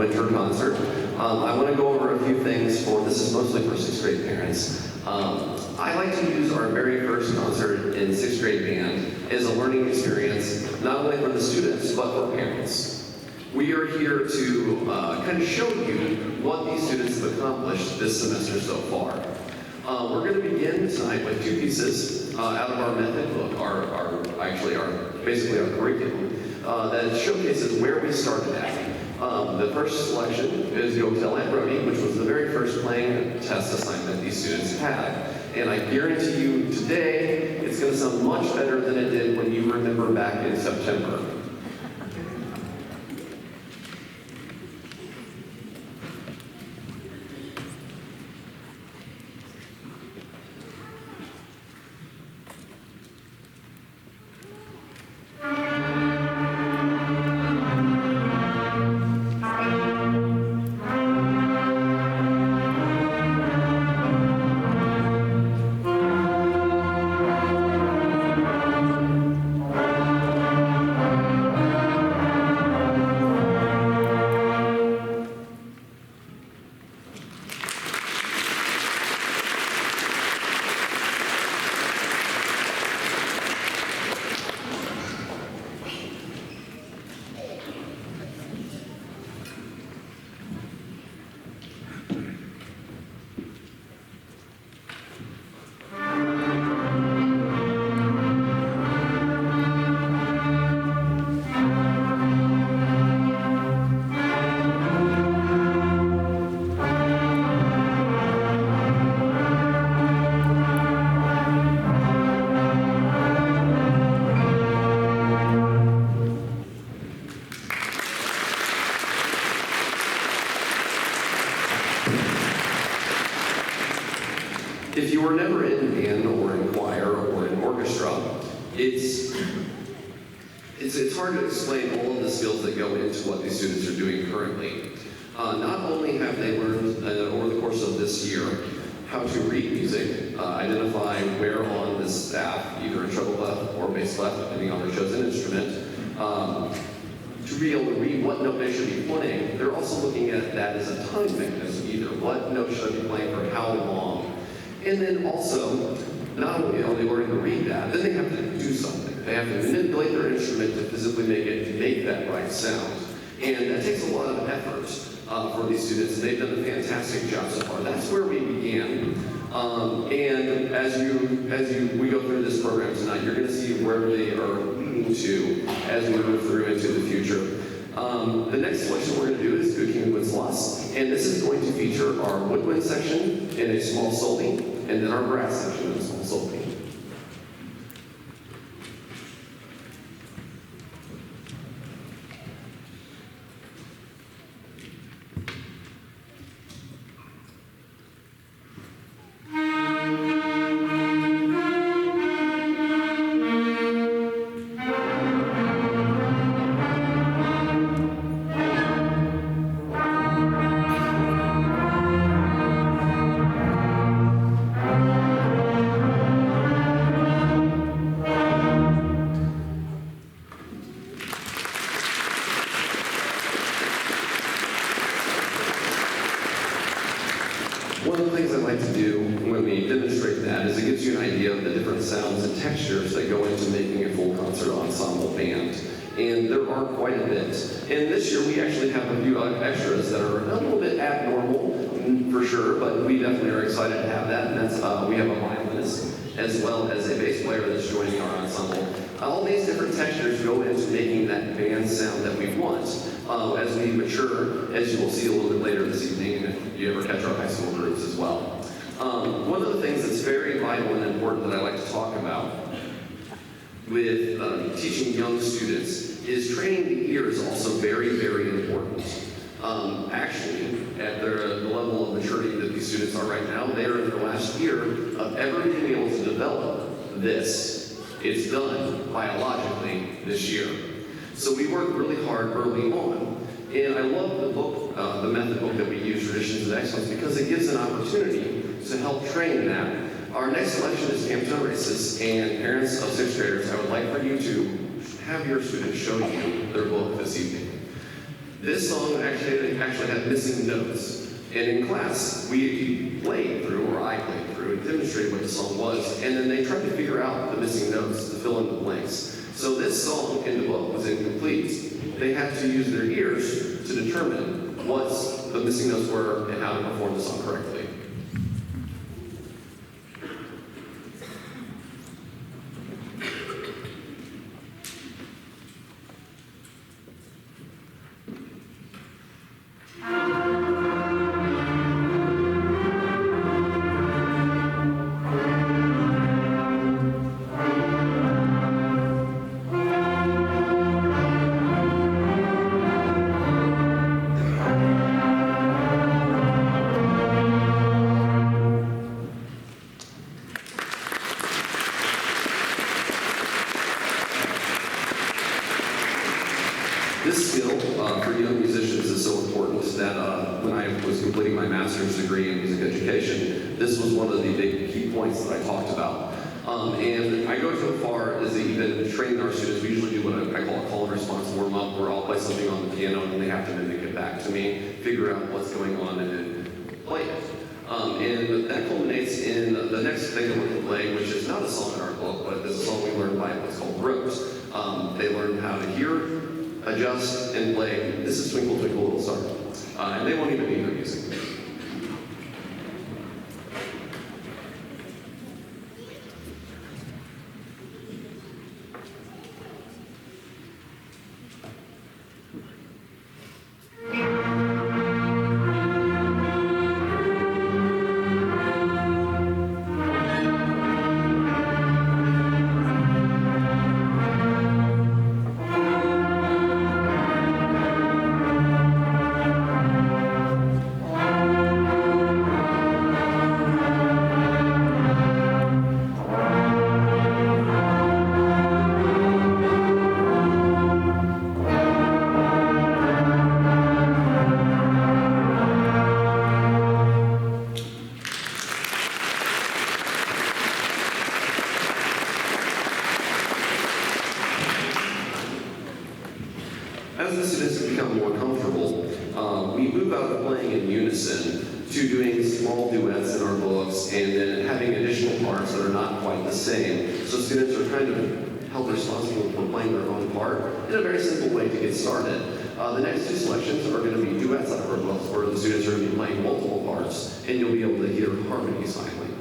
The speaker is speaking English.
winter concert. I want to go over a few things this is mostly for 6th grade parents. I like to use our very first concert in 6th grade band as a learning experience, not only for the students, but for parents. We are here to kind of show you what these students have accomplished this semester so far. We're going to begin tonight with 2 pieces out of our method book, basically our curriculum, that showcases where we started at. The first selection is Go Tell Aunt Brody, which was the very first playing test assignment these students had. And I guarantee you today, it's going to sound much better than it did when you remember back in September. If you were never in band or in choir or in orchestra, it's hard to explain all of the skills that go into what these students are doing currently. Not only have they learned over the course of this year how to read music, identify where on the staff, either a treble clef or bass clef, depending on their chosen instrument, to be able to read what note they should be playing, they're also looking at that as a time mechanism, either what note should I be playing for how long. And then also, not only are they learning to read that, then they have to do something. They have to manipulate their instrument to physically make that right sound. And that takes a lot of effort for these students, and they've done a fantastic job so far. That's where we began. And as we go through this program tonight, you're going to see where they are leading to as we move through into the future. The next selection we're going to do is Good King Wenceslas, and this is going to feature our woodwind section in a small soli, and then our brass section in a small soli. One of the things I like to do when we demonstrate that is it gives you an idea of the different sounds and textures that go into making a full concert ensemble band. And there are quite a bit. And this year we actually have a few extras that are a little bit abnormal, for sure, but we definitely are excited to have that. And that's, we have a violinist as well as a bass player that's joining our ensemble. All these different textures go into making that band sound that we want. As we mature, as you will see a little bit later this evening, if you ever catch our high school groups as well. One of the things that's very vital and important that I like to talk about with teaching young students is training the ear is also very, very important. Actually, at the level of maturity that these students are right now, they are in their last year of ever being able to develop this. It's done biologically this year. So we work really hard early on. And I love the book, the method book that we use, Traditions of Excellence, because it gives an opportunity to help train that. Our next selection is Campton Races, and parents of 6th graders, I would like for you to have your students show you their book this evening. This song actually had missing notes. And in class, we played through, or I played through, and demonstrated what the song was, and then they tried to figure out the missing notes to fill in the blanks. So this song in the book was incomplete. They had to use their ears to determine what the missing notes were and how to perform the song correctly. This skill for young musicians is so important that when I was completing my master's degree in music education, this was one of the big key points that I talked about. And I go so far as even training our students. We usually do what I call a call and response warm-up, where I'll play something on the piano and they have to mimic it back to me, figure out what's going on, and then play it. And that culminates in the next thing that we're going to play, which is not a song in our book, but it's a song we learned by what's called ropes. They learn how to hear, adjust, and play This Is Twinkle Twinkle Little Star. And they won't even need their music. As the students become more comfortable, we move out of playing in unison to doing small duets in our books and then having additional parts that are not quite the same. So students are kind of held responsible for playing their own part in a very simple way to get started. The next two selections are going to be duets out of our books where the students are going to be playing multiple parts and you'll be able to hear harmonies finally.